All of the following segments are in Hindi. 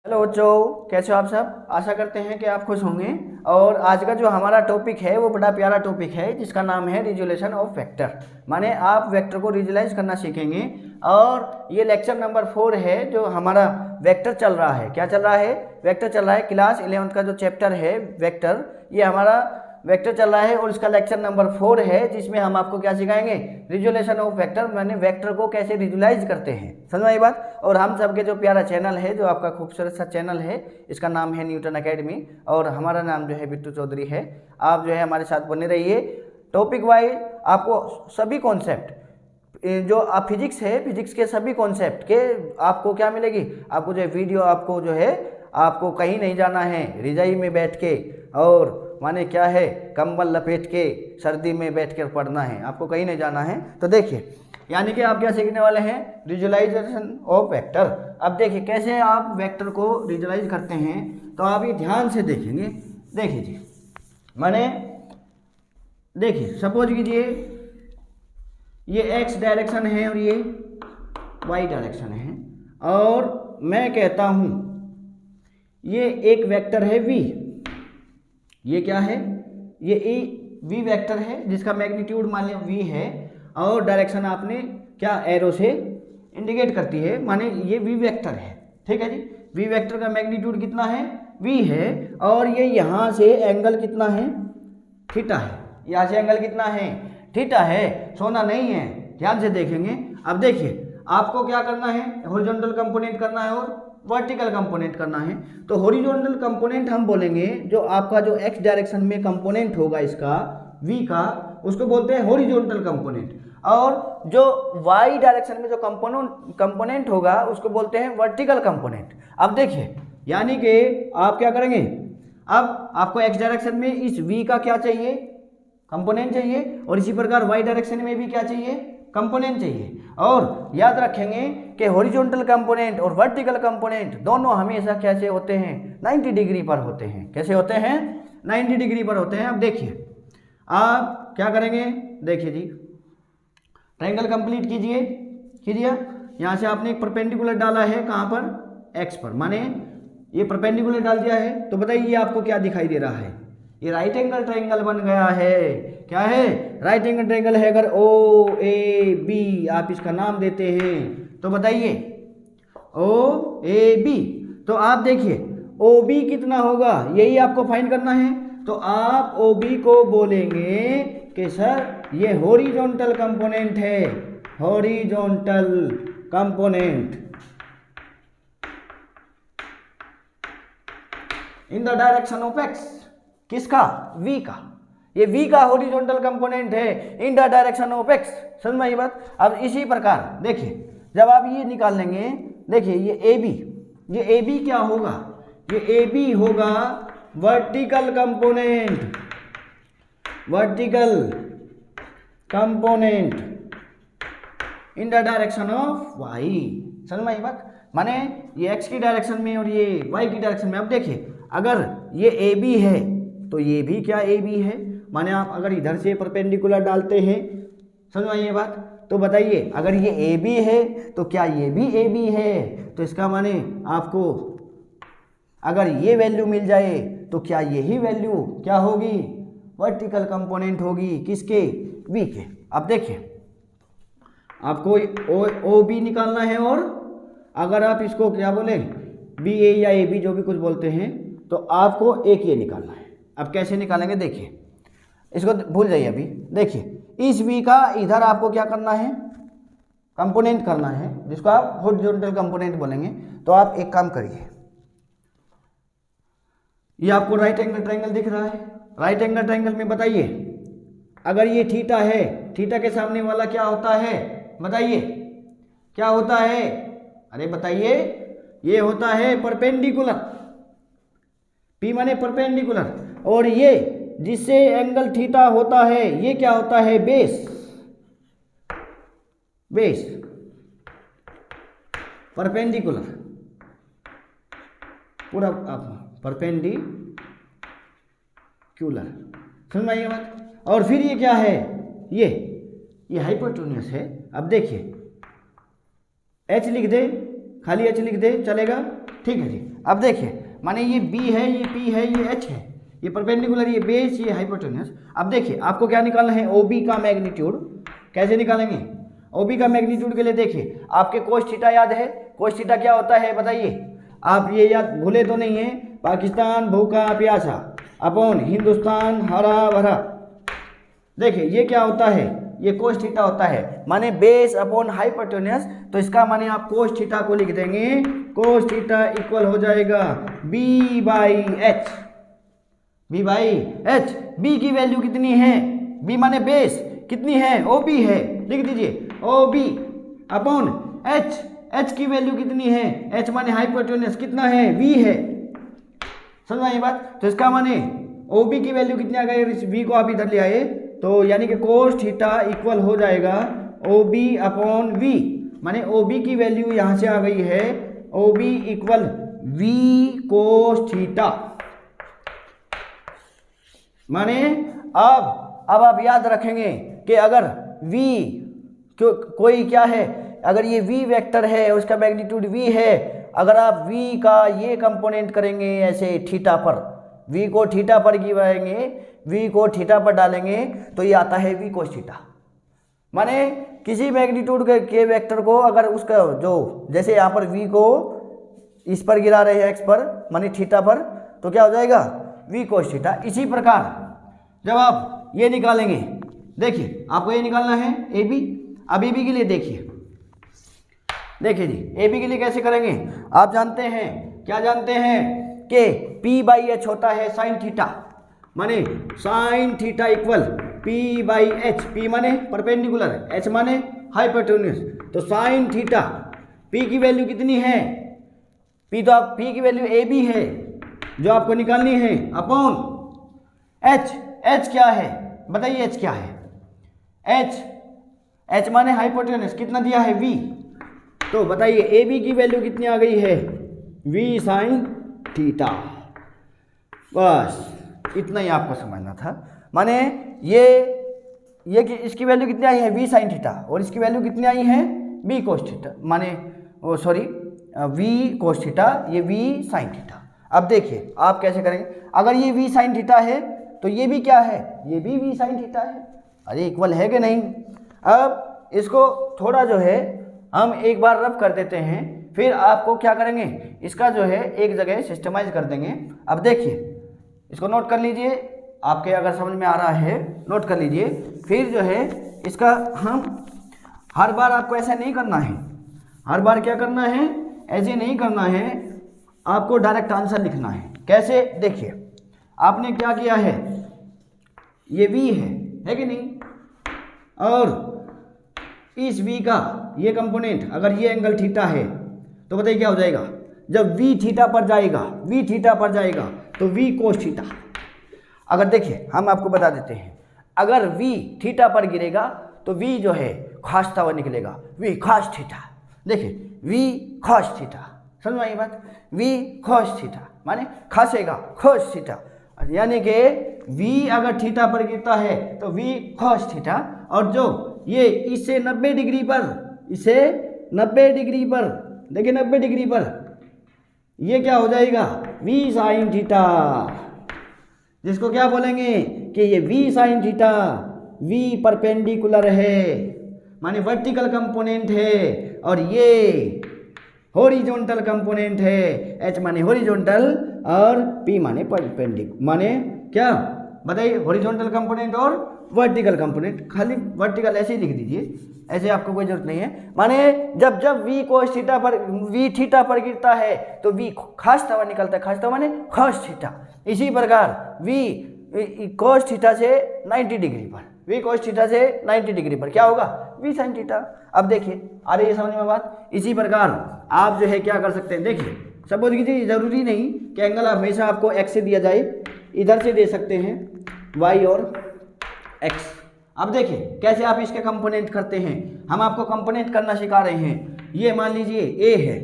हेलो बच्चों, कैसे हो आप सब। आशा करते हैं कि आप खुश होंगे। और आज का जो हमारा टॉपिक है वो बड़ा प्यारा टॉपिक है जिसका नाम है रिजोल्यूशन ऑफ वेक्टर। माने आप वेक्टर को विजुलाइज करना सीखेंगे। और ये लेक्चर नंबर 4 है जो हमारा वेक्टर चल रहा है। क्या चल रहा है? वेक्टर चल रहा है। क्लास 11th का जो चैप्टर है वेक्टर, ये हमारा वेक्टर चल रहा है और इसका लेक्चर नंबर 4 है जिसमें हम आपको क्या सिखाएंगे? रिजोल्यूशन ऑफ वेक्टर, माने वेक्टर को कैसे विजुलाइज करते हैं। समझ में आई बात। और हम सबके जो प्यारा चैनल है, जो आपका खूबसूरत सा चैनल है, इसका नाम है न्यूटन एकेडमी और हमारा नाम जो है बिट्टू चौधरी है। आप जो है हमारे साथ बने रहिए। टॉपिक वाइज आपको सभी कॉन्सेप्ट जो आप फिजिक्स है, फिजिक्स के सभी कॉन्सेप्ट के आपको क्या मिलेगी? आपको जो वीडियो आपको जो है, आपको कहीं नहीं जाना है, रजाई में बैठ के और माने क्या है, कंबल लपेट के सर्दी में बैठ कर पढ़ना है, आपको कहीं नहीं जाना है। तो देखिए, यानी कि आप क्या सीखने वाले हैं? Visualisation of vector. अब देखिए कैसे आप वेक्टर को विजुअलाइज करते हैं, तो आप ये ध्यान से देखेंगे। देखिए जी, माने देखिए सपोज कीजिए ये एक्स डायरेक्शन है और ये वाई डायरेक्शन है, और मैं कहता हूं ये एक वेक्टर है वी। ये क्या है? ये ए वी वेक्टर है जिसका मैग्नीट्यूड मान लिया वी है, और डायरेक्शन आपने क्या एरो से इंडिकेट करती है, माने ये वी वेक्टर है। ठीक है जी। वी वेक्टर का मैग्नीट्यूड कितना है? वी है। और ये यहाँ से एंगल कितना है? थीटा है। यहाँ से एंगल कितना है? थीटा है। सोना नहीं है, ध्यान से देखेंगे। अब देखिए आपको क्या करना है? हॉरिजॉन्टल कंपोनेंट करना है और वर्टिकल कंपोनेंट करना है। तो हॉरिजॉन्टल कंपोनेंट हम बोलेंगे जो आपका जो एक्स डायरेक्शन में कंपोनेंट होगा इसका v का, उसको बोलते हैं हॉरिजॉन्टल कंपोनेंट। और जो y डायरेक्शन में जो कंपोनेंट होगा उसको बोलते हैं वर्टिकल कंपोनेंट। अब देखिए, यानी कि आप क्या करेंगे? अब आपको x डायरेक्शन में इस v का क्या चाहिए? कंपोनेंट चाहिए। और इसी प्रकार y डायरेक्शन में भी क्या चाहिए? कंपोनेंट चाहिए। और याद रखेंगे कि हॉरिजॉन्टल कंपोनेंट और वर्टिकल कंपोनेंट दोनों हमेशा कैसे होते हैं? 90 डिग्री पर होते हैं। कैसे होते हैं? 90 डिग्री पर होते हैं। अब देखिए आप क्या करेंगे? देखिए जी, ट्रायंगल कंप्लीट कीजिए। यहाँ से आपने एक परपेंडिकुलर डाला है, कहाँ पर? एक्स पर, माने ये परपेंडिकुलर डाल दिया है। तो बताइए ये आपको क्या दिखाई दे रहा है? ये राइट एंगल ट्रायंगल बन गया है। क्या है? राइट एंगल ट्रायंगल है। अगर ओ ए बी आप इसका नाम देते हैं तो बताइए ओ ए बी। तो आप देखिए ओ बी कितना होगा, यही आपको फाइंड करना है। तो आप ओ बी को बोलेंगे कि सर ये हॉरिजॉन्टल कंपोनेंट है, horizontal component in the direction of x. किसका? v का। ये v का हॉरिजॉन्टल कंपोनेंट है इन द डायरेक्शन ऑफ x। समझ में ये बात। अब इसी प्रकार देखिए जब आप ये निकाल लेंगे, देखिए ये AB क्या होगा? ये AB होगा vertical component, vertical component in the direction of y। समझ में ये बात। माने ये x की डायरेक्शन में और ये y की डायरेक्शन में। अब देखिए अगर ये AB है तो ये भी क्या AB है, माने आप अगर इधर से परपेंडिकुलर डालते हैं, समझ में ये बात। तो बताइए अगर ये AB है तो क्या ये भी AB है? तो इसका माने आपको अगर ये वैल्यू मिल जाए तो क्या यही वैल्यू क्या होगी? वर्टिकल कंपोनेंट होगी। किसके? V के। अब देखिए आपको OB निकालना है, और अगर आप इसको क्या बोले BA या AB जो भी कुछ बोलते हैं, तो आपको एक ये निकालना है। अब कैसे निकालेंगे? देखिए इसको भूल जाइए अभी। देखिए इस v का इधर आपको क्या करना है? कंपोनेंट करना है, जिसको आप हॉरिजॉन्टल कंपोनेंट बोलेंगे। तो आप एक काम करिए, ये आपको राइट एंगल ट्रायंगल दिख रहा है। राइट एंगल ट्रायंगल में बताइए अगर ये थीटा है, थीटा के सामने वाला क्या होता है? बताइए क्या होता है? अरे बताइए, ये होता है परपेंडिकुलर। P माने परपेंडिकुलर। और ये जिससे एंगल थीटा होता है ये क्या होता है? बेस। बेस परपेंडिकुलर, पूरा परपेंडिकुलर। समझ में आई बात। और फिर ये क्या है? ये हाइपोटेन्यूस है। अब देखिए H लिख दे, खाली H लिख दे, चलेगा? ठीक है जी। अब देखिए माने ये बी है, ये पी है, ये एच है, ये परपेंडिकुलर, ये बेस, ये हाइपोटेन्यूस। अब देखिए आपको क्या निकालना है, ओ बी का मैग्नीट्यूड। कैसे निकालेंगे ओ बी का मैग्नीट्यूड के लिए? देखिए आपके कोस थीटा याद है, कोस थीटा क्या होता है बताइए, आप ये याद भूले तो नहीं है, पाकिस्तान भूखा प्यासा अपॉन हिंदुस्तान हरा भरा। देखिए ये क्या होता है, ये कोस थीटा होता है, माने बेस अपॉन हाइपोटेन्यूस। तो इसका माने आप कोस थीटा को लिख देंगे, कोस थीटा इक्वल हो जाएगा b by h, b by h. B की वैल्यू कितनी है, बी माने बेस कितनी है, ओ बी है, लिख दीजिए O B upon h, h की वैल्यू कितनी है, एच माने हाइपोटेन्यूस कितना है, वी है। समझ आई बात? तो इसका माने ओ बी की वैल्यू कितनी आ गई, इस वी को आप इधर ले आए तो यानी कि कोस थीटा इक्वल हो जाएगा ओ बी अपॉन वी, माने ओ बी की वैल्यू यहां से आ गई है O B equal v cos theta. माने अब आप याद रखेंगे कि अगर v कोई क्या है, अगर ये v वेक्टर है उसका मैग्नीट्यूड v है, अगर आप v का ये कंपोनेंट करेंगे ऐसे थीटा पर, v को थीटा पर गिराएंगे, v को थीटा पर डालेंगे तो ये आता है v कोस थीटा। माने किसी मैग्नीट्यूड के वेक्टर को अगर उसका जो जैसे यहाँ पर v को इस पर गिरा रहे हैं x पर माने थीटा पर, तो क्या हो जाएगा v कोस थीटा। इसी प्रकार जब आप ये निकालेंगे, देखिए आपको ये निकालना है ए बी। अब ए बी के लिए देखिए जी ए बी के लिए कैसे करेंगे, आप जानते हैं, क्या जानते हैं कि P बाई एच होता है साइन थीटा, माने sine theta equal P by H, P माने परपेंडिकुलर, H माने हाइपोटेन्यूस। तो साइन थीटा P की वैल्यू कितनी है, P तो आप P की वैल्यू ए बी है जो आपको निकालनी है अपॉन H। H क्या है बताइए, H क्या है, H माने हाइपोटेन्यूस कितना दिया है V। तो बताइए ए बी की वैल्यू कितनी आ गई है, V साइन थीटा। बस इतना ही आपको समझना था। माने ये कि इसकी वैल्यू कितनी आई है V साइन थीटा, और इसकी वैल्यू कितनी आई है B कोस थीटा, माने V कोस थीटा, ये V साइन थीटा। अब देखिए आप कैसे करेंगे, अगर ये V साइन थीटा है तो ये भी क्या है, ये भी V साइन थीटा है। अरे इक्वल है कि नहीं। अब इसको थोड़ा जो है हम एक बार रब कर देते हैं, फिर आपको क्या करेंगे, इसका जो है एक जगह सिस्टमाइज कर देंगे। अब देखिए इसको नोट कर लीजिए, आपके अगर समझ में आ रहा है नोट कर लीजिए। फिर जो है इसका हम हर बार आपको ऐसा नहीं करना है, हर बार क्या करना है, ऐसे नहीं करना है, आपको डायरेक्ट आंसर लिखना है। कैसे, देखिए आपने क्या किया है, ये V है कि नहीं, और इस V का ये कंपोनेंट अगर ये एंगल थीटा है तो बताइए क्या हो जाएगा, जब V थीटा पर जाएगा, V थीटा पर जाएगा तो V कोस थीटा। अगर देखिए हम आपको बता देते हैं, अगर V थीटा पर गिरेगा तो V जो है खासता हुआ निकलेगा, V खास थीटा। देखिए V खास थीटा, समझ में आई बात, V खास थीटा माने खासेगा खास थीटा, यानी कि V अगर थीटा पर गिरता है तो V cos थीटा, और जो ये इससे 90 डिग्री पर, इसे 90 डिग्री पर, देखिए 90 डिग्री पर ये क्या हो जाएगा V साइन थीटा, जिसको क्या बोलेंगे कि ये V sine theta, V perpendicular है माने वर्टिकल कंपोनेंट है, और ये हॉरिजॉन्टल कंपोनेंट है, H माने हॉरिजॉन्टल और P माने परपेंडिकुलर। माने क्या बताइए, हॉरिजॉन्टल कंपोनेंट और वर्टिकल कंपोनेंट, खाली वर्टिकल ऐसे ही लिख दीजिए, ऐसे आपको कोई जरूरत नहीं है। माने जब V कोस थीटा पर, V थीटा पर गिरता है तो V खासता हुआ निकलता है, खासता माने खास थीटा। इसी प्रकार V कोस थीटा से 90 डिग्री पर, V कोस थीटा से 90 डिग्री पर क्या होगा, V साइन थीटा। अब देखिए आ रही है समझ में बात। इसी प्रकार आप जो है क्या कर सकते हैं, देखिए सपोज कीजिए, जरूरी नहीं कि एंगल हमेशा आपको एक्स से दिया जाए, इधर से दे सकते हैं वाई और एक्स। अब देखिए कैसे आप इसके कंपोनेंट करते हैं, हम आपको कंपोनेंट करना सिखा रहे हैं। ये मान लीजिए ए है,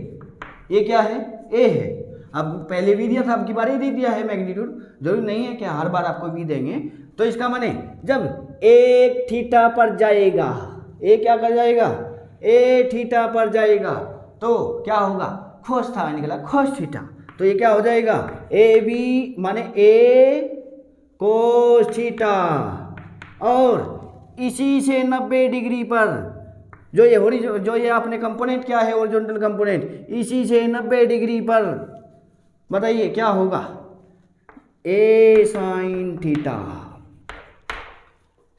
ये क्या है, ए है। अब पहले वी दिया था, अब की बार दे दिया है मैग्नीट्यूड, जरूरी नहीं है कि हर बार आपको वी देंगे। तो इसका माने जब ए थीटा पर जाएगा, ए क्या कर जाएगा, ए थीटा पर जाएगा तो क्या होगा, खोस था निकला खोस थीटा, तो ये क्या हो जाएगा, ए बी माने ए कोस थीटा, और इसी से 90 डिग्री पर जो ये आपने कंपोनेंट क्या है हॉरिजॉन्टल कंपोनेंट, इसी से 90 डिग्री पर बताइए क्या होगा, ए साइन थीटा।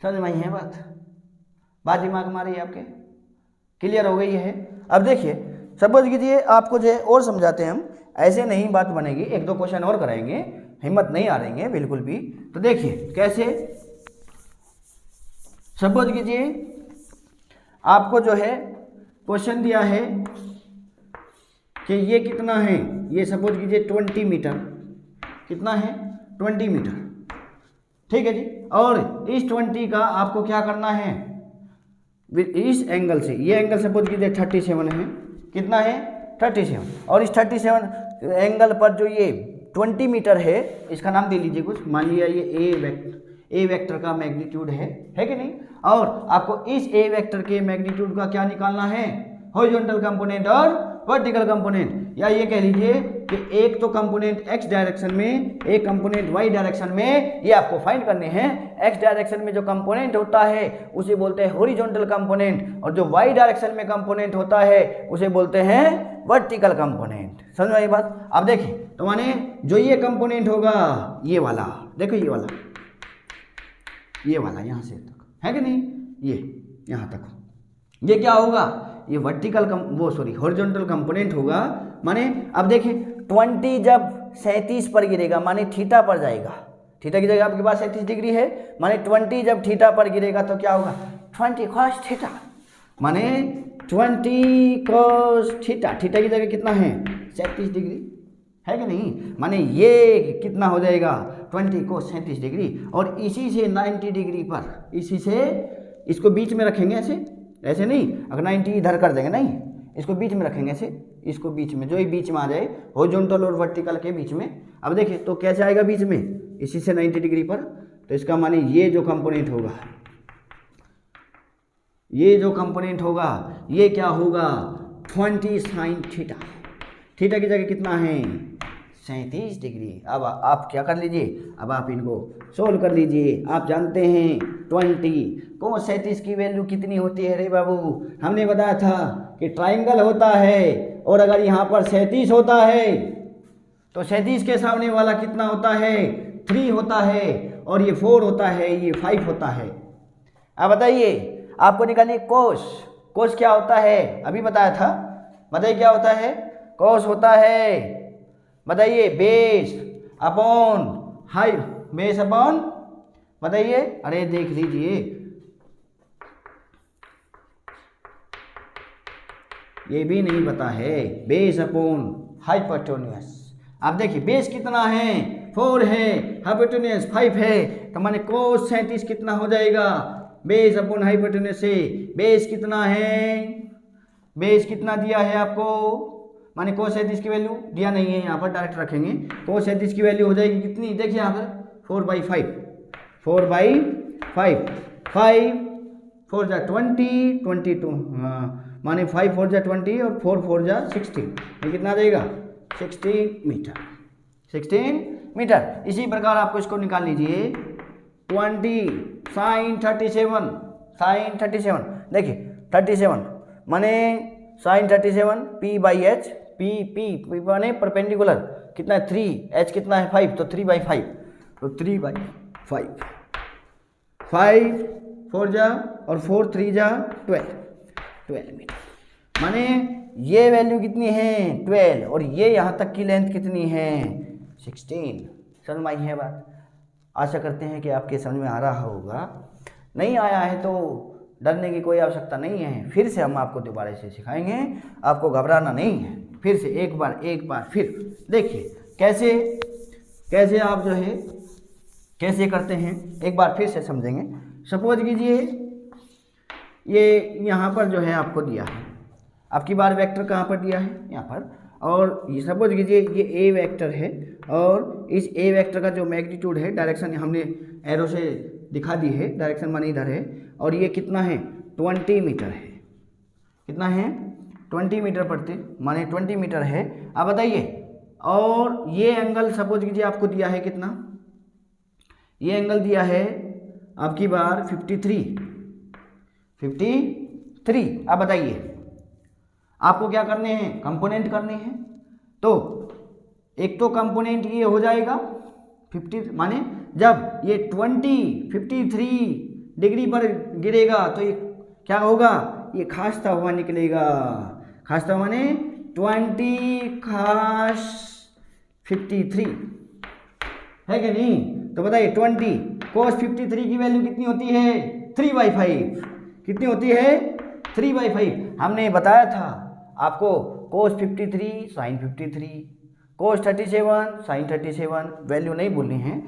समझ में आई है बात दिमाग में आ रही है आपके, क्लियर हो गई है। अब देखिए सपोज कीजिए आपको जो है और समझाते हैं हम, ऐसे नहीं बात बनेगी, एक दो क्वेश्चन और कराएंगे, हिम्मत नहीं आ रही है बिल्कुल भी। तो देखिए कैसे, सपोज कीजिए आपको जो है क्वेश्चन दिया है कि ये कितना है, ये सपोज कीजिए 20 मीटर, कितना है 20 मीटर, ठीक है जी। और इस 20 का आपको क्या करना है, इस एंगल से, ये एंगल सपोज कीजिए 37 है, कितना है 37, और इस 37 एंगल पर जो ये 20 मीटर है, इसका नाम दे लीजिए कुछ, मान लिया ये ए वेक्टर का मैग्नीट्यूड है कि नहीं। और आपको इस ए वेक्टर के मैग्नीट्यूड का क्या निकालना है, हॉरिजॉन्टल कंपोनेंट और वर्टिकल कंपोनेंट, या ये कह लीजिए कि एक तो कंपोनेंट एक्स डायरेक्शन में, एक कंपोनेंट वाई डायरेक्शन में, ये आपको फाइंड करने हैं। एक्स डायरेक्शन में जो कंपोनेंट होता है उसे बोलते हैं हॉरिजॉन्टल कंपोनेंट, और जो वाई डायरेक्शन में कंपोनेंट होता है उसे बोलते हैं वर्टिकल कंपोनेंट। समझ में आई बात। अब देखिए तो माने जो ये कंपोनेंट होगा, ये वाला देखो, ये वाला यहाँ से तक है कि नहीं, ये यहाँ तक, ये क्या होगा, ये वर्टिकल हॉरिजॉन्टल कंपोनेंट होगा। माने अब देखिए 20 जब 37 पर गिरेगा माने थीटा पर जाएगा, थीटा की जगह आपके पास 37 डिग्री है, माने 20 जब थीटा पर गिरेगा तो क्या होगा 20 cos थीटा, माने 20 cos थीटा, थीटा की जगह कितना है 37 डिग्री, है कि नहीं। माने ये कितना हो जाएगा 20 cos 37 डिग्री, और इसी से 90 डिग्री पर, इसी से इसको बीच में रखेंगे, ऐसे नहीं, अगर 90 इधर कर देंगे, नहीं इसको बीच में रखेंगे ऐसे, इसको बीच में, जो ही बीच में आ जाए हॉरिजॉन्टल और वर्टिकल के बीच में। अब देखिए तो कैसे आएगा बीच में, इसी से 90 डिग्री पर, तो इसका माने ये जो कंपोनेंट होगा, ये जो कंपोनेंट होगा ये क्या होगा 20 साइन थीटा, थीटा की जगह कितना है 37 डिग्री। अब आप क्या कर लीजिए, अब आप इनको सोल्व कर लीजिए। आप जानते हैं 20 cos 37 की वैल्यू कितनी होती है रे बाबू, हमने बताया था कि ट्राइंगल होता है, और अगर यहाँ पर 37 होता है तो 37 के सामने वाला कितना होता है 3 होता है, और ये 4 होता है, ये 5 होता है। अब बताइए आपको निकालिए कोस क्या होता है, अभी बताया था, बताइए क्या होता है, कोस होता है, बताइए base upon height, base upon, बताइए, अरे देख लीजिए, ये भी नहीं पता है, बेस अपॉन हाइपोटेन्यूज। आप देखिए बेस कितना है 4 है, हाइपोटेन्यूज 5 है, तो माने कोस 37 कितना हो जाएगा, बेस अपॉन हाइपोटेन्यूज से बेस कितना है, बेस कितना दिया है आपको, माने कोस 37 की वैल्यू दिया नहीं है, यहाँ पर डायरेक्ट रखेंगे, कोस 37 की वैल्यू हो जाएगी कितनी, देखिए यहाँ पर 4/5, 4/5, 5 4 जा 20, 22, माने 5 4 जा 20 और 4 4 जा 16, ये कितना देगा 16 मीटर, 16 मीटर। इसी प्रकार आपको इसको निकाल लीजिए 20 साइन 37, साइन 37, देखिए 37 माने साइन 37 p/h, p माने परपेंडिकुलर कितना है 3, h कितना है 5, तो 3/5, तो 3/5, 5 4 जा और 4 3 जा 12 मीटर, माने ये वैल्यू कितनी है 12, और ये यहाँ तक की लेंथ कितनी है 16। समझ में आई है बात। आशा करते हैं कि आपके समझ में आ रहा होगा, नहीं आया है तो डरने की कोई आवश्यकता नहीं है, फिर से हम आपको दोबारा से सिखाएंगे, आपको घबराना नहीं है, फिर से एक बार फिर देखिए कैसे आप जो है कैसे करते हैं, एक बार फिर से समझेंगे। सपोज कीजिए ये यहाँ पर जो है आपको दिया है, आपकी बार वेक्टर कहाँ पर दिया है यहाँ पर, और ये सपोज कीजिए ये ए वेक्टर है, और इस ए वेक्टर का जो मैग्नीट्यूड है, डायरेक्शन हमने एरो से दिखा दी है, डायरेक्शन माने इधर है, और ये कितना है 20 मीटर है, कितना है 20 मीटर प्रति, माने 20 मीटर है। अब बताइए और ये एंगल सपोज कीजिए आपको दिया है कितना, ये एंगल दिया है आपकी बार 53। अब बताइए आपको क्या करने हैं, कंपोनेंट करने हैं। तो एक तो कंपोनेंट ये हो जाएगा 50, माने जब ये 53 डिग्री पर गिरेगा तो ये क्या होगा, ये खासता हुआ निकलेगा। खासता हुआ माने 20 खास 53 है कि नहीं। तो बताइए 20 cos 53 की वैल्यू कितनी होती है, 3/5। कितनी होती है, 3/5। हमने बताया था आपको cos 53 sin 53, cos 37 sin 37, value नहीं बोलनी है।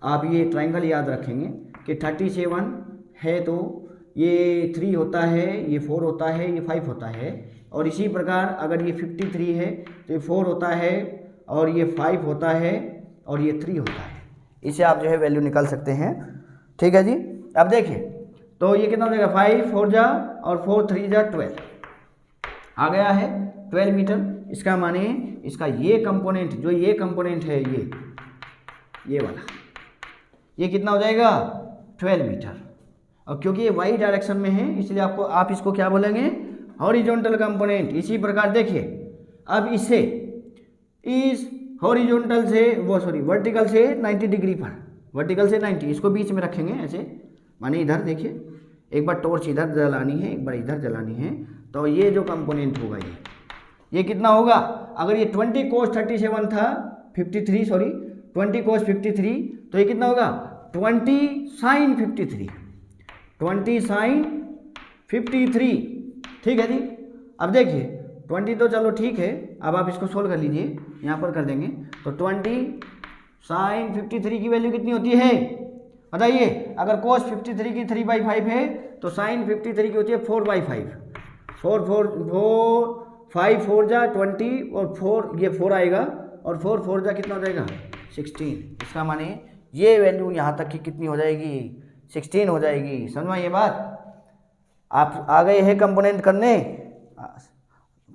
आप ये ट्रायंगल याद रखेंगे कि 37 है तो ये 3 होता है, ये 4 होता है, ये 5 होता है। और इसी प्रकार अगर ये 53 है तो ये 4 होता है और ये 5 होता है और ये 3 होता है। इसे आप जो है वैल्यू निकाल सकते हैं। ठीक है जी। अब देखिए तो ये कितना हो जाएगा, 5 4 जा और 4 3 जा 12 आ गया है 12 मीटर। इसका माने इसका ये कंपोनेंट, जो ये कंपोनेंट है ये वाला, ये कितना हो जाएगा 12 मीटर। और क्योंकि ये वाई डायरेक्शन में है इसलिए आप इसको क्या बोलेंगे, हॉरिजॉन्टल कंपोनेंट। इसी प्रकार देखिए अब इसे इस हॉरिजॉन्टल से वर्टिकल से 90 डिग्री पर, वर्टिकल से 90, इसको बीच में रखेंगे ऐसे। माने इधर देखिए, एक बार टॉर्च इधर जलानी है, एक बार इधर जलानी है। तो ये जो कंपोनेंट होगा ये कितना होगा, अगर ये 20 cos 37 था 20 cos 53, तो ये कितना होगा 20 sin 53, 20 sin 53। ठीक है जी। अब देखिए 20 तो चलो ठीक है, अब आप इसको सोल्व कर लीजिए, यहाँ पर कर देंगे। तो 20 sin 53 की वैल्यू कितनी होती है बताइए। अगर cos 53 की 3/5 है तो sin 53 की होती है 4/5। 5 4 जा 20 और 4 ये 4 आएगा और 4 4 जा कितना हो जाएगा 16। इसका माने ये वैल्यू यहाँ तक की कितनी हो जाएगी, 16 हो जाएगी। समझ में ये बात। आप आ गए हैं कंपोनेंट करने,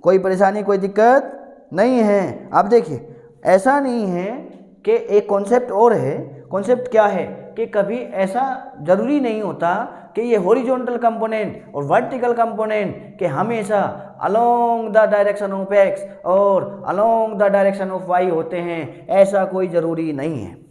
कोई परेशानी कोई दिक्कत नहीं है। आप देखिए ऐसा नहीं है कि एक कॉन्सेप्ट और है। कॉन्सेप्ट क्या है कि कभी ऐसा ज़रूरी नहीं होता कि ये हॉरिजॉन्टल कंपोनेंट और वर्टिकल कंपोनेंट के हमेशा along the direction of x और along the direction of y होते हैं, ऐसा कोई ज़रूरी नहीं है।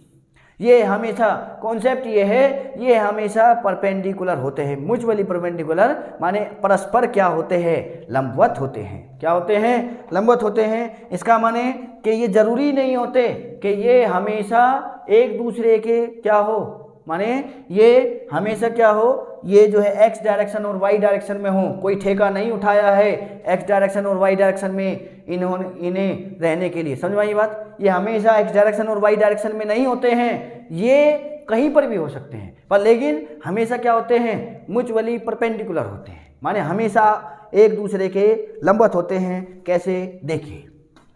ये हमेशा कॉन्सेप्ट ये है, ये हमेशा परपेंडिकुलर होते हैं। म्यूचुअली परपेंडिकुलर माने परस्पर क्या होते हैं, लंबवत होते हैं। क्या होते हैं, लंबवत होते हैं। इसका माने कि ये जरूरी नहीं होते कि ये हमेशा एक दूसरे के क्या हो, माने ये हमेशा क्या हो, ये जो है एक्स डायरेक्शन और वाई डायरेक्शन में हो। कोई ठेका नहीं उठाया है एक्स डायरेक्शन और वाई डायरेक्शन में इन्हें रहने के लिए। समझ में आई बात। ये हमेशा एक्स डायरेक्शन और वाई डायरेक्शन में नहीं होते हैं, ये कहीं पर भी हो सकते हैं, पर लेकिन हमेशा क्या होते हैं, म्यूचुअली परपेंडिकुलर होते हैं, माने हमेशा एक दूसरे के लंबवत होते हैं। कैसे देखिए,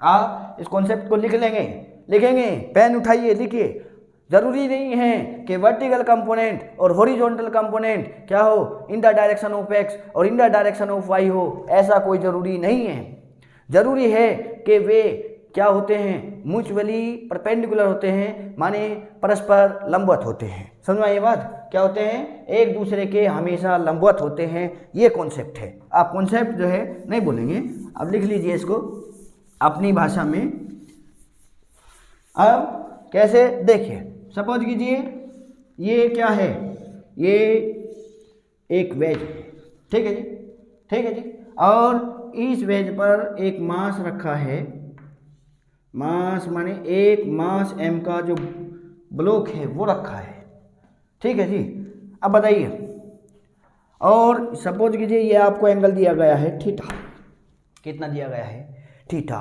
आप इस कॉन्सेप्ट को लिखेंगे, पेन उठाइए लिखिए। जरूरी नहीं है कि वर्टिकल कंपोनेंट और हॉरिजॉन्टल कंपोनेंट क्या हो, in the direction of x और in the direction of y हो, ऐसा कोई ज़रूरी नहीं है। ज़रूरी है कि वे क्या होते हैं, म्यूचुअली परपेंडिकुलर होते हैं, माने परस्पर लंबवत होते हैं। समझ में ये बात। क्या होते हैं, एक दूसरे के हमेशा लंबवत होते हैं, ये कॉन्सेप्ट है। आप कॉन्सेप्ट जो है नहीं बोलेंगे, अब लिख लीजिए इसको अपनी भाषा में। अब कैसे देखिए, सपोज कीजिए ये क्या है, ये एक वेज है। ठीक है जी, ठीक है जी। और इस वेज पर एक मास रखा है, मास माने एक मास m का जो ब्लॉक है वो रखा है। ठीक है जी। अब बताइए, और सपोज कीजिए ये आपको एंगल दिया गया है थीटा। कितना दिया गया है, थीटा।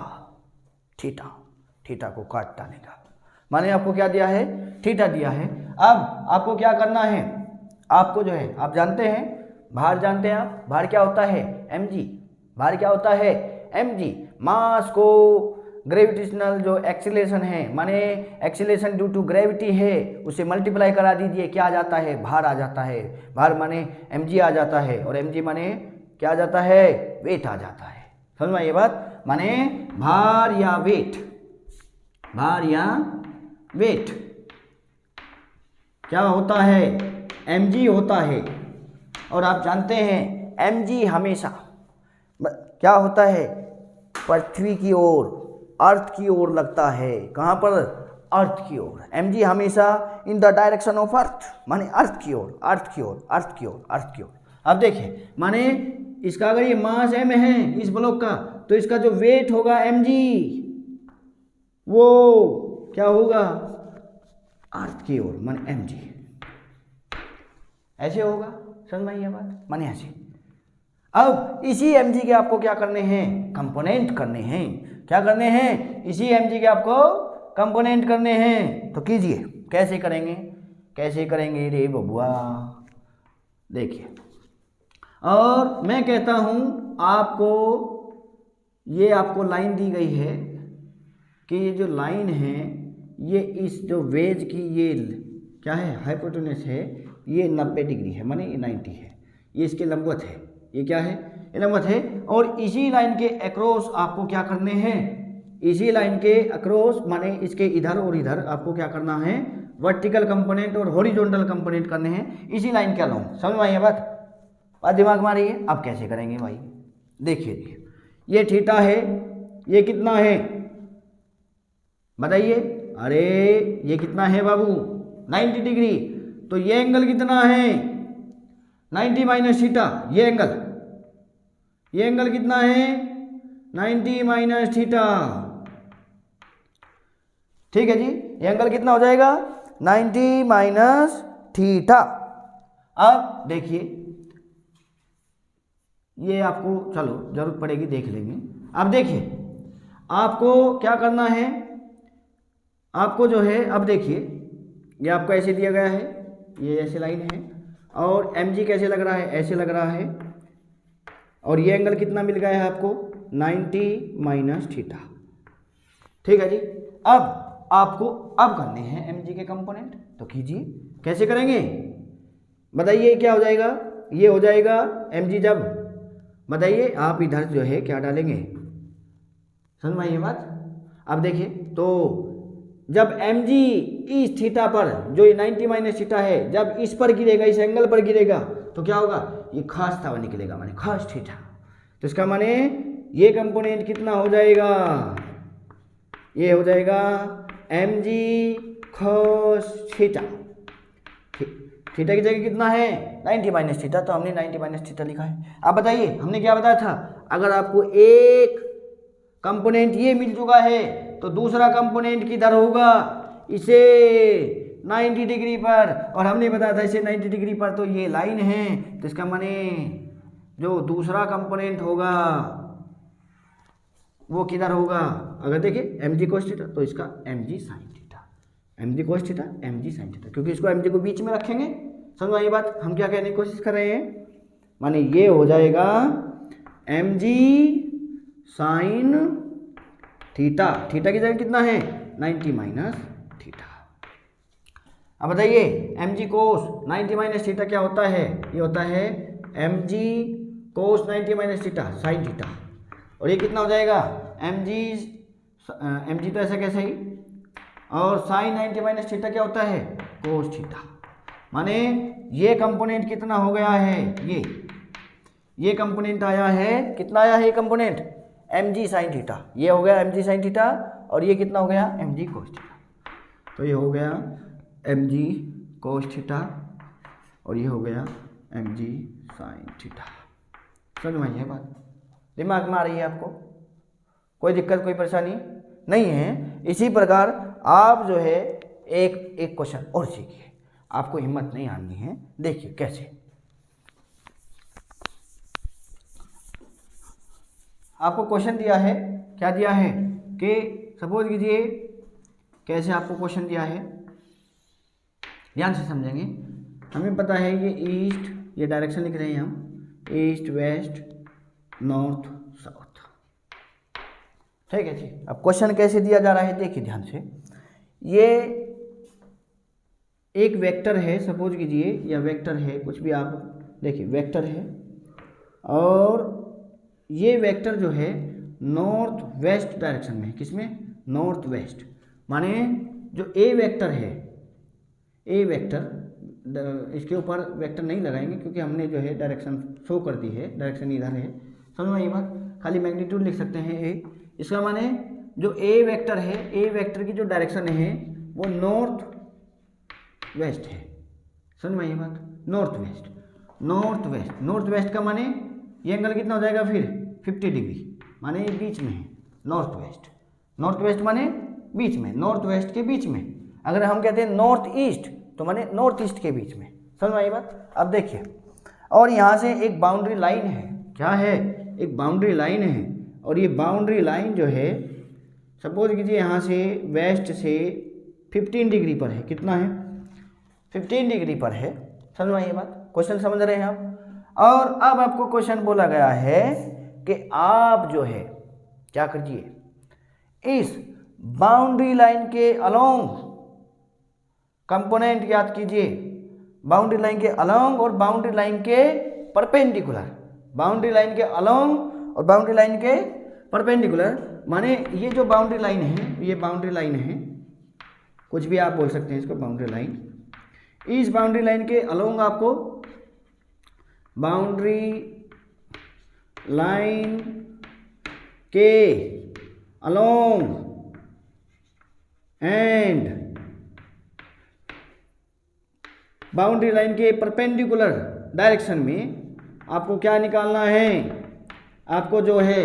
थीटा थीटा को काट डालने का माने आपको क्या दिया है, थीटा दिया है। अब आपको क्या करना है, आपको जो है आप जानते हैं भार, जानते हैं आप भार क्या होता है, mg। भार क्या होता है, mg। मास को ग्रेविटेशनल जो एक्सीलरेशन है, माने एक्सीलरेशन ड्यू टू ग्रेविटी है, उसे मल्टीप्लाई करा दीजिए, क्या आ जाता है, भार आ जाता है। भार माने mg आ जाता है, और mg माने क्या आ जाता है, वेट आ जाता है। समझ में ये बात। माने भार या वेट, भार या वेट क्या होता है, mg होता है। और आप जानते हैं mg हमेशा क्या होता है, पृथ्वी की ओर, अर्थ की ओर लगता है। कहाँ पर, अर्थ की ओर। mg हमेशा in the direction of earth, माने अर्थ की ओर, अर्थ की ओर, अर्थ की ओर, अर्थ की ओर। अब देखिए, माने इसका अगर ये मास m है इस ब्लॉक का, तो इसका जो वेट होगा mg वो क्या होगा, अर्थ की ओर, माने mg। ऐसे होगा, समझ में आई ये बात, माने ऐसे। अब इसी mg के आपको क्या करने हैं, कंपोनेंट करने हैं। क्या करने हैं, इसी mg के आपको कंपोनेंट करने हैं। तो कीजिए, कैसे करेंगे, कैसे करेंगे रे बबुआ, देखिए। और मैं कहता हूं आपको, ये आपको लाइन दी गई है कि ये जो लाइन है ये इस जो वेज की ये क्या है, हाइपोटेनस है, ये 90 डिग्री है, माने ये 90 है, ये इसके लंबवत है, ये क्या है, ये लंबवत है। और इसी लाइन के अक्रॉस आपको क्या करने हैं, इसी लाइन के अक्रॉस माने इसके इधर और इधर आपको क्या करना है, वर्टिकल कंपोनेंट और हॉरिजॉन्टल कंपोनेंट करने हैं इसी लाइन के अलोंग। समझ में आई बात दिमाग में आ रही है। अब कैसे करेंगे भाई, देखिए ये थीटा है, ये कितना है बताइए, अरे ये कितना है बाबू, 90 डिग्री। तो ये एंगल कितना है, 90 माइनस थीटा। ये एंगल कितना है, 90 माइनस थीटा। ठीक है जी, ये एंगल कितना हो जाएगा, 90 माइनस थीटा। अब देखिए, ये आपको चलो जरूरत पड़ेगी, देख लेंगे। अब देखिए, आपको क्या करना है, आपको जो है, अब देखिए ये आपको ऐसे दिया गया है, ये ऐसे लाइन है, और mg कैसे लग रहा है, ऐसे लग रहा है, और ये एंगल कितना मिल गया है आपको, 90 माइनस थीटा। ठीक है जी। अब आपको अब करने हैं mg के कंपोनेंट, तो कीजिए, कैसे करेंगे बताइए, क्या हो जाएगा, ये हो जाएगा mg। जब बताइए आप इधर जो है क्या डालेंगे, समझ में आई ये बात। अब देखिए, तो जब mg इस थीटा पर, जो ये 90 माइनस थीटा है, जब इस पर गिरेगा, इस एंगल पर गिरेगा, तो क्या होगा, ये खास थीटा निकलेगा, माने खास थीटा। तो इसका माने ये कंपोनेंट कितना हो जाएगा, ये हो जाएगा mg cos थीटा। थीटा की जगह कितना है, 90 माइनस थीटा, तो हमने 90 माइनस थीटा लिखा है। अब बताइए, हमने क्या बताया था, अगर आपको एक कंपोनेंट ये मिल चुका है, तो दूसरा कंपोनेंट किधर होगा, इसे 90 डिग्री पर, और हमने बताया था इसे 90 डिग्री पर, तो ये लाइन है, तो इसका माने जो दूसरा कंपोनेंट होगा वो किधर होगा, अगर देखिए mg cos थीटा, तो इसका mg sin theta, mg cos theta, mg sin theta, क्योंकि इसको mg को बीच में रखेंगे। समझो ये बात, हम क्या कहने की कोशिश कर रहे हैं, माने ये हो जाएगा mg sin थीटा। थीटा की जगह कितना है, 90 माइनस थीटा। अब बताइए mg cos 90 माइनस थीटा क्या होता है, ये होता है mg cos 90 minus theta sin theta. और ये कितना हो जाएगा, mg तो ऐसा कैसे ही, और sin 90 माइनस थीटा क्या होता है, cos थीटा। माने ये कंपोनेंट कितना हो गया है, ये कंपोनेंट आया है, कितना आया है ये कंपोनेंट, mg sin थीटा। ये हो गया mg sin थीटा, और ये कितना हो गया, mg cos थीटा। तो ये हो गया mg cos थीटा, और ये हो गया mg sin थीटा। समझ में आई है बात, दिमाग में आ रही है आपको, कोई दिक्कत कोई परेशानी नहीं है। इसी प्रकार आप जो है एक क्वेश्चन और सीखिए, आपको हिम्मत नहीं हारनी है। देखिए कैसे, आपको क्वेश्चन दिया है, क्या दिया है कि सपोज कीजिए, कैसे आपको क्वेश्चन दिया है, ध्यान से समझेंगे। हमें पता है ये ईस्ट, ये डायरेक्शन लिख रहे हैं हम, ईस्ट वेस्ट नॉर्थ साउथ। ठीक है जी। अब क्वेश्चन कैसे दिया जा रहा है, देखिए ध्यान से। ये एक वेक्टर है, सपोज कीजिए, या वेक्टर है, कुछ भी आप देखिए, वेक्टर है, और ये वेक्टर जो है नॉर्थ वेस्ट डायरेक्शन में है, किसमें, नॉर्थ वेस्ट। माने जो ए वेक्टर है, ए वेक्टर, इसके ऊपर वेक्टर नहीं लगाएंगे क्योंकि हमने जो है डायरेक्शन शो कर दी है, डायरेक्शन इधर है, समझ में ये बात, खाली मैग्नीट्यूड लिख सकते हैं ए। इसका माने जो ए वेक्टर है, ए वेक्टर की जो डायरेक्शन है वो नॉर्थ वेस्ट है, समझ में ये बात, north west, north west, north west का माने ये एंगल कितना हो जाएगा फिर 50 डिग्री, माने ये बीच में है, नॉर्थ वेस्ट, नॉर्थ वेस्ट माने बीच में, नॉर्थ वेस्ट के बीच में। अगर हम कहते हैं नॉर्थ ईस्ट तो माने नॉर्थ ईस्ट के बीच में, समझ में आई बात। अब देखिए, और यहाँ से एक बाउंड्री लाइन है, क्या है, एक बाउंड्री लाइन है, और ये बाउंड्री लाइन जो है सपोज कीजिए यहाँ से वेस्ट से 15 डिग्री पर है, कितना है 15 डिग्री पर है, समझ में आई बात, क्वेश्चन समझ रहे हैं आप। और अब आपको क्वेश्चन बोला गया है कि आप जो है क्या कीजिए, इस बाउंड्री लाइन के अलोंग कंपोनेंट याद कीजिए, बाउंड्री लाइन के अलोंग और बाउंड्री लाइन के परपेंडिकुलर, बाउंड्री लाइन के अलोंग और बाउंड्री लाइन के परपेंडिकुलर, माने ये जो बाउंड्री लाइन है, ये बाउंड्री लाइन है, कुछ भी आप बोल सकते हैं इसको, बाउंड्री लाइन, इस बाउंड्री लाइन के अलोंग आपको बाउंड्री लाइन के अलोंग एंड बाउंड्री लाइन के परपेंडिकुलर डायरेक्शन में आपको क्या निकालना है, आपको जो है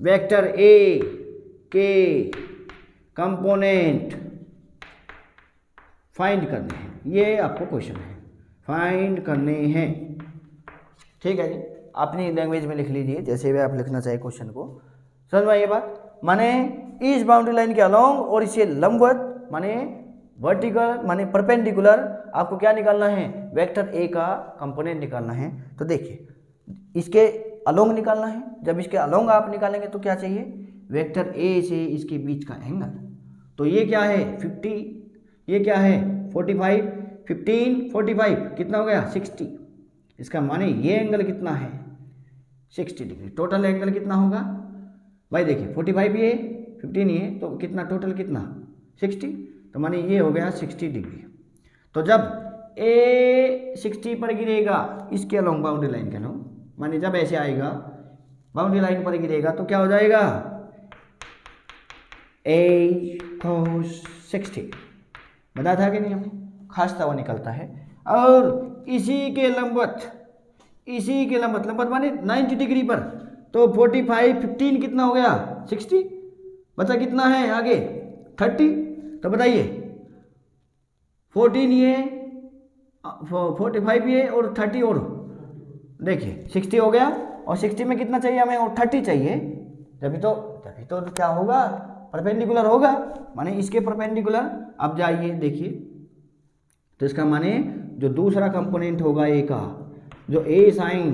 वेक्टर ए के कंपोनेंट फाइंड करने हैं, ये आपको क्वेश्चन है, फाइंड करने हैं, ठीक है जी। अपनी लैंग्वेज में लिख लीजिए जैसे भी आप लिखना चाहिए क्वेश्चन को, समझ में ये बात। माने इस बाउंड्री लाइन के अलोंग और इसे लंबवत माने वर्टिकल माने परपेंडिकुलर आपको क्या निकालना है, वेक्टर ए का कंपोनेंट निकालना है। तो देखिए इसके अलोंग निकालना है, जब इसके अलोंग आप निकालेंगे तो क्या चाहिए, वेक्टर ए से इसके बीच का एंगल, तो ये क्या है 50, ये क्या है 45, 15 45 कितना हो गया 60, इसका माने ये एंगल कितना है 60 डिग्री, टोटल एंगल कितना होगा भाई, देखिए 45 ये 15 ये, तो कितना टोटल कितना 60, तो माने ये हो गया 60 डिग्री। तो जब ए 60 पर गिरेगा इसके अलोंग बाउंड्री लाइन के अलोंग, माने जब ऐसे आएगा बाउंड्री लाइन पर गिरेगा तो क्या हो जाएगा ए cos 60, बताया था कि नहीं हमने, खासता हुआ निकलता है। और इसी के लंबवत, इसी के लंबवत, लंबवत माने 90 डिग्री पर, तो 45 15 कितना हो गया 60, बचा कितना है आगे 30, तो बताइए 14 ये 45 ये और 30 और देखिए 60 हो गया, और 60 में कितना चाहिए हमें, और 30 चाहिए, तभी तो क्या होगा परपेंडिकुलर होगा, माने इसके परपेंडिकुलर। अब जाइए देखिए, तो इसका माने जो दूसरा कंपोनेंट होगा ए का, जो ए साइन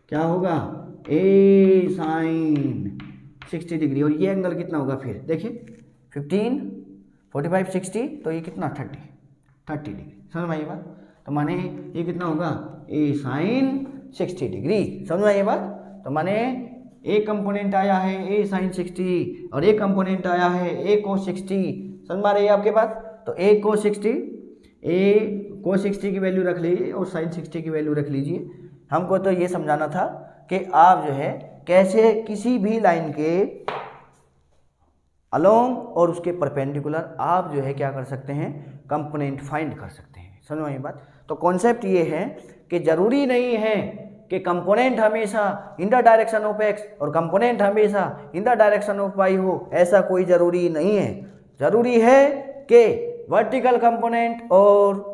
क्या होगा ए साइन 60 डिग्री, और ये एंगल कितना होगा फिर देखिए 15 45 60, तो ये कितना 30 डिग्री, समझ में आई बात। तो माने ये कितना होगा ए साइन 60 डिग्री, समझ में आई बात। तो माने एक कंपोनेंट आया है ए साइन 60 और एक कंपोनेंट आया है ए cos 60, समझ में आ रही है आपके बात। तो ए cos 60 की वैल्यू रख लीजिए और साइन 60 की वैल्यू रख लीजिए। हमको तो ये समझाना था कि आप जो है कैसे किसी भी लाइन के अलोंग और उसके परपेंडिकुलर आप जो है क्या कर सकते हैं, कंपोनेंट फाइंड कर सकते हैं, समझ में ये बात। तो कॉन्सेप्ट ये है कि ज़रूरी नहीं है कि कंपोनेंट हमेशा in the direction of x और कंपोनेंट हमेशा in the direction of y हो, ऐसा कोई ज़रूरी नहीं है। ज़रूरी है कि वर्टिकल कंपोनेंट और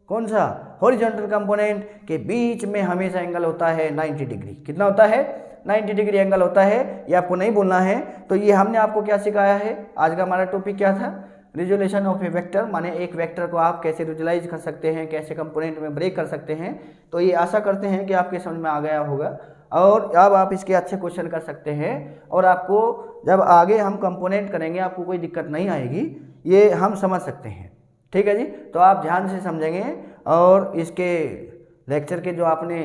कौन सा हॉरिजॉन्टल कंपोनेंट के बीच में हमेशा एंगल होता है 90 डिग्री, कितना होता है 90 डिग्री एंगल होता है, ये आपको नहीं बोलना है। तो ये हमने आपको क्या सिखाया है, आज का हमारा टॉपिक क्या था, रिजोल्यूशन ऑफ ए वेक्टर, माने एक वेक्टर को आप कैसे विजुलाइज कर सकते हैं, कैसे कंपोनेंट में ब्रेक कर सकते हैं। तो ये आशा करते हैं कि आपके समझ में आ गया होगा और अब आप इसके अच्छे क्वेश्चन कर सकते हैं, और आपको जब आगे हम कंपोनेंट करेंगे आपको कोई दिक्कत नहीं आएगी, ये हम समझ सकते हैं, ठीक है जी। तो आप ध्यान से समझेंगे और इसके लेक्चर के जो आपने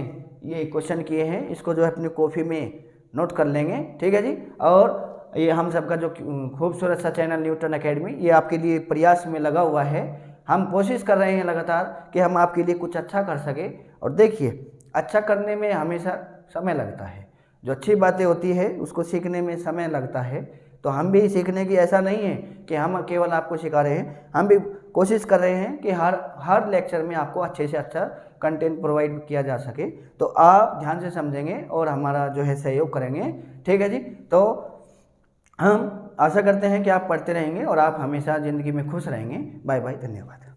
ये क्वेश्चन किए हैं इसको जो है अपनी कॉपी में नोट कर लेंगे, ठीक है जी। और ये हम सबका जो खूबसूरत सा चैनल न्यूटन एकेडमी, ये आपके लिए प्रयास में लगा हुआ है। हम कोशिश कर रहे हैं लगातार कि हम आपके लिए कुछ अच्छा कर सकें। और देखिए, अच्छा करने में हमेशा समय लगता है, जो अच्छी बातें होती है उसको सीखने में समय लगता है। तो हम भी सीखने की ऐसा नहीं है कि हम केवल आपको सिखा रहे हैं, हम भी कोशिश कर रहे हैं कि हर लेक्चर में आपको अच्छे से अच्छा कंटेंट प्रोवाइड किया जा सके। तो आप ध्यान से समझेंगे और हमारा जो है सहयोग करेंगे, ठीक है जी। तो हम आशा करते हैं कि आप पढ़ते रहेंगे और आप हमेशा ज़िंदगी में खुश रहेंगे। बाय बाय, धन्यवाद।